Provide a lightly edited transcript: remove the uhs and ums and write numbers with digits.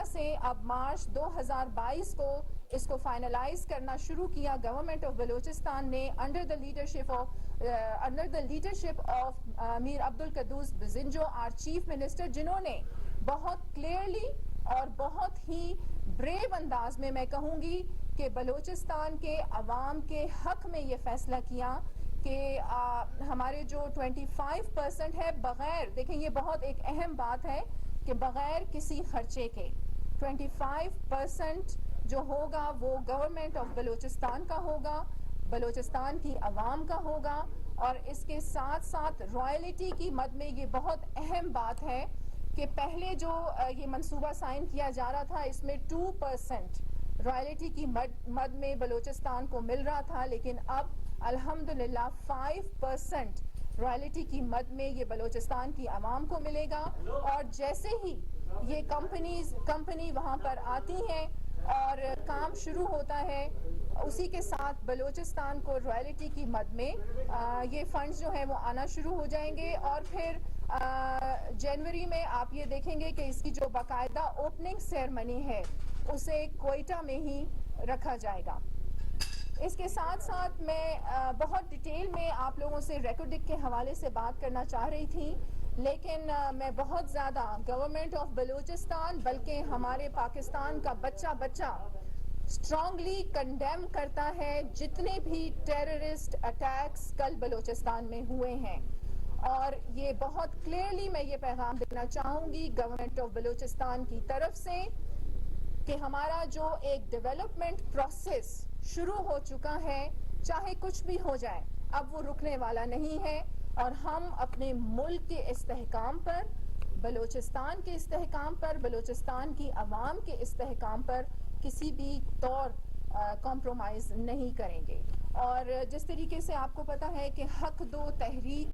वजह से अब मार्च 2022 को इसको फाइनलाइज करना शुरू किया गवर्नमेंट ऑफ बलूचिस्तान ने under the leadership of Mir Abdul Quddus Bizenjo are chief minister, जिन्होंने बहुत क्लियरली और बहुत ही ब्रेव अंदाज में मैं कहूँगी कि बलूचिस्तान के अवाम के हक में ये फैसला किया कि हमारे जो 25% है, बगैर, देखें ये बहुत एक अहम बात है कि बगैर किसी खर्चे के 25% जो होगा वो गवर्नमेंट ऑफ बलूचिस्तान का होगा, बलूचिस्तान की अवाम का होगा। और इसके साथ साथ रॉयल्टी की मद में ये बहुत अहम बात है कि पहले जो ये मंसूबा साइन किया जा रहा था इसमें 2% रॉयल्टी की मद में बलूचिस्तान को मिल रहा था, लेकिन अब अल्हम्दुलिल्लाह 5% रॉयल्टी की मद में ये बलूचिस्तान की आवाम को मिलेगा। और जैसे ही ये कंपनी वहाँ पर आती हैं और काम शुरू होता है, उसी के साथ बलूचिस्तान को रॉयल्टी की मद में ये फंड्स जो हैं वो आना शुरू हो जाएंगे। और फिर जनवरी में आप ये देखेंगे कि इसकी जो बाकायदा ओपनिंग सेरेमनी है उसे कोयटा में ही रखा जाएगा। इसके साथ साथ मैं बहुत डिटेल में आप लोगों से रेकॉर्डिक के हवाले से बात करना चाह रही थी, लेकिन मैं बहुत ज़्यादा गवर्नमेंट ऑफ बलूचिस्तान बल्कि हमारे पाकिस्तान का बच्चा स्ट्रांगली कंडेम करता है जितने भी टेररिस्ट अटैक्स कल बलूचिस्तान में हुए हैं। और ये बहुत क्लियरली मैं ये पैगाम देना चाहूँगी गवर्नमेंट ऑफ बलूचिस्तान की तरफ से कि हमारा जो एक डेवलपमेंट प्रोसेस शुरू हो चुका है, चाहे कुछ भी हो जाए, अब वो रुकने वाला नहीं है। और हम अपने मुल्क के इस्तेहकाम पर, बलूचिस्तान के इस्तेहकाम पर, बलूचिस्तान की अवाम के इस्तेहकाम पर किसी भी तौर कॉम्प्रोमाइज़ नहीं करेंगे। और जिस तरीके से आपको पता है कि हक दो तहरीक